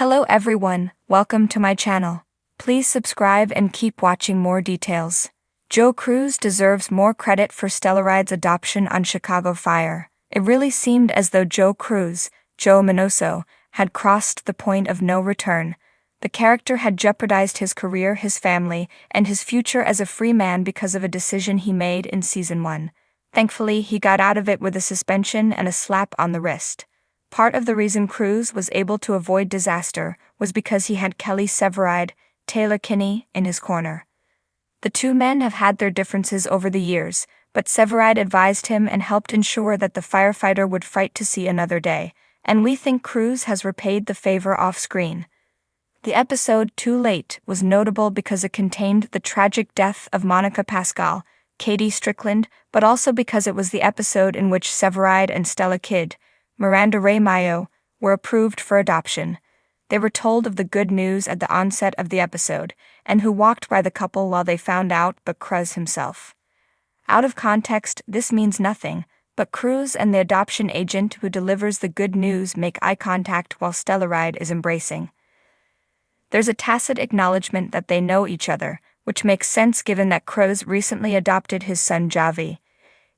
Hello everyone, welcome to my channel. Please subscribe and keep watching more details. Cruz deserves more credit for Stellarides' adoption on Chicago Fire. It really seemed as though Cruz, Joe Minoso, had crossed the point of no return. The character had jeopardized his career, his family, and his future as a free man because of a decision he made in Season 1. Thankfully, he got out of it with a suspension and a slap on the wrist. Part of the reason Cruz was able to avoid disaster was because he had Kelly Severide, Taylor Kinney, in his corner. The two men have had their differences over the years, but Severide advised him and helped ensure that the firefighter would fight to see another day, and we think Cruz has repaid the favor off-screen. The episode Too Late was notable because it contained the tragic death of Monica Pascal, Katie Strickland, but also because it was the episode in which Severide and Stella Kidd, Miranda Ray Mayo, were approved for adoption. They were told of the good news at the onset of the episode, and who walked by the couple while they found out but Cruz himself. Out of context, this means nothing, but Cruz and the adoption agent who delivers the good news make eye contact while Stellaride is embracing. There's a tacit acknowledgement that they know each other, which makes sense given that Cruz recently adopted his son Javi.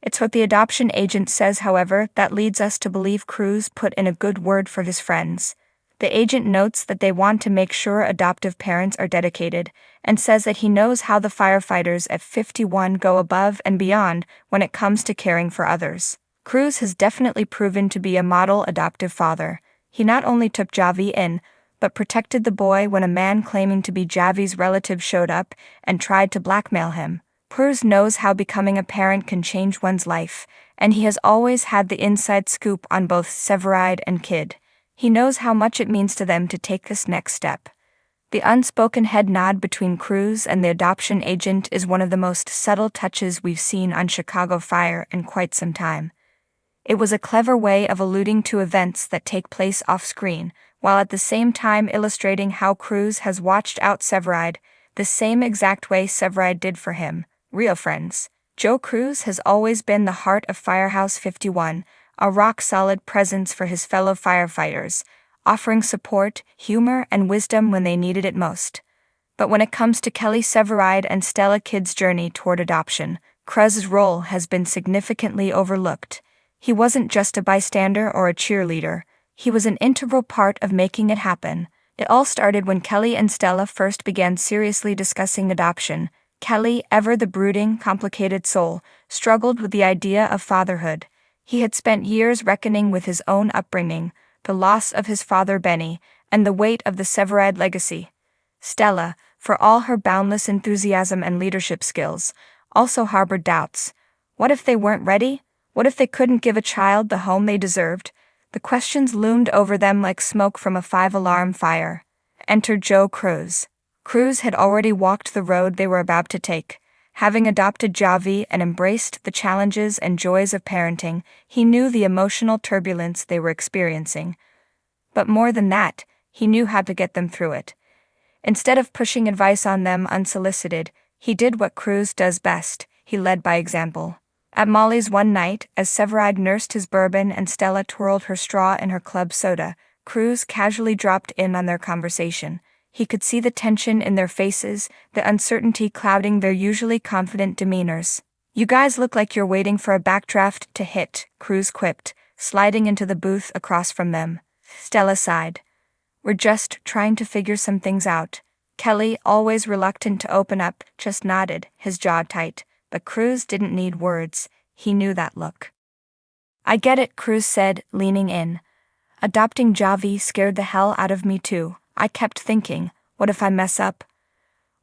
It's what the adoption agent says, however, that leads us to believe Cruz put in a good word for his friends. The agent notes that they want to make sure adoptive parents are dedicated, and says that he knows how the firefighters at 51 go above and beyond when it comes to caring for others. Cruz has definitely proven to be a model adoptive father. He not only took Javi in, but protected the boy when a man claiming to be Javi's relative showed up and tried to blackmail him. Cruz knows how becoming a parent can change one's life, and he has always had the inside scoop on both Severide and Kidd. He knows how much it means to them to take this next step. The unspoken head nod between Cruz and the adoption agent is one of the most subtle touches we've seen on Chicago Fire in quite some time. It was a clever way of alluding to events that take place off-screen, while at the same time illustrating how Cruz has watched out Severide, the same exact way Severide did for him. Real friends. Cruz has always been the heart of Firehouse 51, a rock-solid presence for his fellow firefighters, offering support, humor, and wisdom when they needed it most. But when it comes to Kelly Severide and Stella Kidd's journey toward adoption, Cruz's role has been significantly overlooked. He wasn't just a bystander or a cheerleader, he was an integral part of making it happen. It all started when Kelly and Stella first began seriously discussing adoption. Kelly, ever the brooding, complicated soul, struggled with the idea of fatherhood. He had spent years reckoning with his own upbringing, the loss of his father Benny, and the weight of the Severide legacy. Stella, for all her boundless enthusiasm and leadership skills, also harbored doubts. What if they weren't ready? What if they couldn't give a child the home they deserved? The questions loomed over them like smoke from a 5-alarm fire. Enter Cruz. Cruz had already walked the road they were about to take. Having adopted Javi and embraced the challenges and joys of parenting, he knew the emotional turbulence they were experiencing. But more than that, he knew how to get them through it. Instead of pushing advice on them unsolicited, he did what Cruz does best, he led by example. At Molly's one night, as Severide nursed his bourbon and Stella twirled her straw in her club soda, Cruz casually dropped in on their conversation. He could see the tension in their faces, the uncertainty clouding their usually confident demeanors. "You guys look like you're waiting for a backdraft to hit," Cruz quipped, sliding into the booth across from them. Stella sighed. "We're just trying to figure some things out." Kelly, always reluctant to open up, just nodded, his jaw tight, but Cruz didn't need words. He knew that look. "I get it," Cruz said, leaning in. "Adopting Javi scared the hell out of me too. I kept thinking, what if I mess up?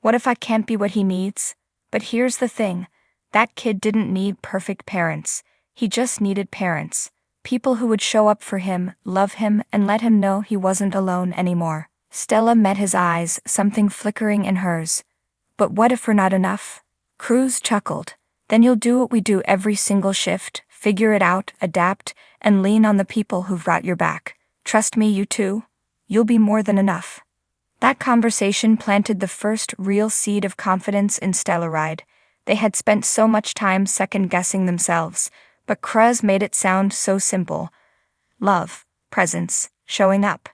What if I can't be what he needs? But here's the thing, that kid didn't need perfect parents. He just needed parents. People who would show up for him, love him, and let him know he wasn't alone anymore." Stella met his eyes, something flickering in hers. "But what if we're not enough?" Cruz chuckled. "Then you'll do what we do every single shift, figure it out, adapt, and lean on the people who've got your back. Trust me, you too. You'll be more than enough." That conversation planted the first real seed of confidence in Stellaride. They had spent so much time second-guessing themselves, but Cruz made it sound so simple. Love, presence, showing up.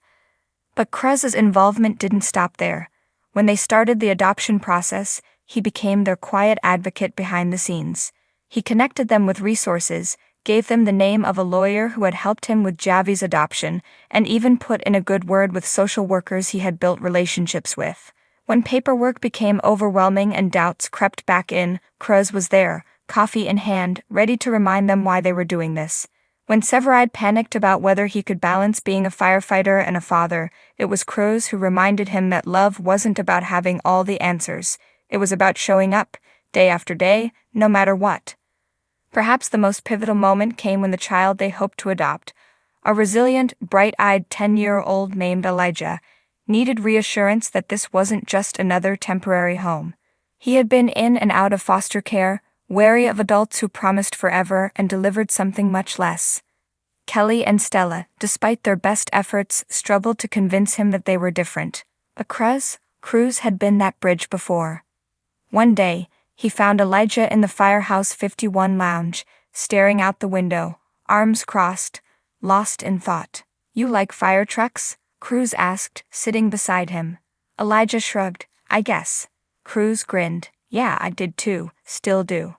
But Cruz's involvement didn't stop there. When they started the adoption process, he became their quiet advocate behind the scenes. He connected them with resources, gave them the name of a lawyer who had helped him with Javi's adoption, and even put in a good word with social workers he had built relationships with. When paperwork became overwhelming and doubts crept back in, Cruz was there, coffee in hand, ready to remind them why they were doing this. When Stellarides panicked about whether he could balance being a firefighter and a father, it was Cruz who reminded him that love wasn't about having all the answers. It was about showing up, day after day, no matter what. Perhaps the most pivotal moment came when the child they hoped to adopt, a resilient, bright-eyed 10-year-old named Elijah, needed reassurance that this wasn't just another temporary home. He had been in and out of foster care, wary of adults who promised forever and delivered something much less. Kelly and Stella, despite their best efforts, struggled to convince him that they were different. But Cruz had been that bridge before. One day, he found Elijah in the Firehouse 51 lounge, staring out the window, arms crossed, lost in thought. "You like fire trucks?" Cruz asked, sitting beside him. Elijah shrugged. "I guess." Cruz grinned. "Yeah, I did too, still do."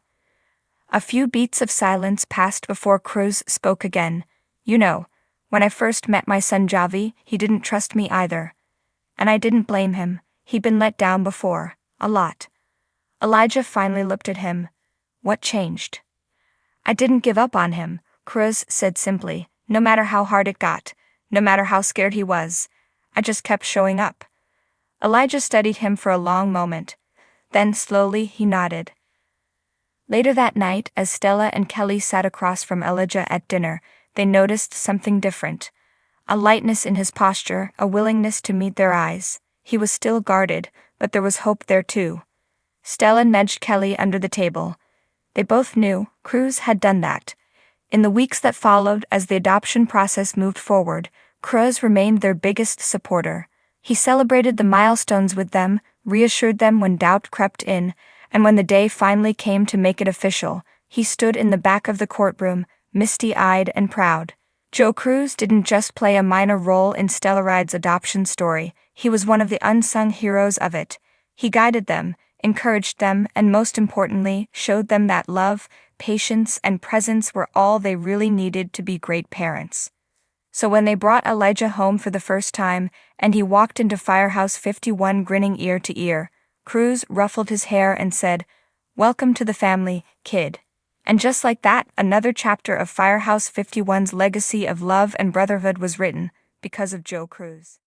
A few beats of silence passed before Cruz spoke again. "You know, when I first met my son Javi, he didn't trust me either. And I didn't blame him. He'd been let down before, a lot." Elijah finally looked at him. "What changed?" "I didn't give up on him," Cruz said simply. "No matter how hard it got, no matter how scared he was, I just kept showing up." Elijah studied him for a long moment. Then slowly he nodded. Later that night, as Stella and Kelly sat across from Elijah at dinner, they noticed something different. A lightness in his posture, a willingness to meet their eyes. He was still guarded, but there was hope there too. Stella nudged Kelly under the table. They both knew Cruz had done that. In the weeks that followed, as the adoption process moved forward, Cruz remained their biggest supporter. He celebrated the milestones with them, reassured them when doubt crept in, and when the day finally came to make it official, he stood in the back of the courtroom, misty-eyed and proud. Joe Cruz didn't just play a minor role in Stellarides' adoption story, he was one of the unsung heroes of it. He guided them, encouraged them, and most importantly, showed them that love, patience, and presence were all they really needed to be great parents. So when they brought Elijah home for the first time, and he walked into Firehouse 51 grinning ear to ear, Cruz ruffled his hair and said, "Welcome to the family, kid." And just like that, another chapter of Firehouse 51's legacy of love and brotherhood was written, because of Joe Cruz.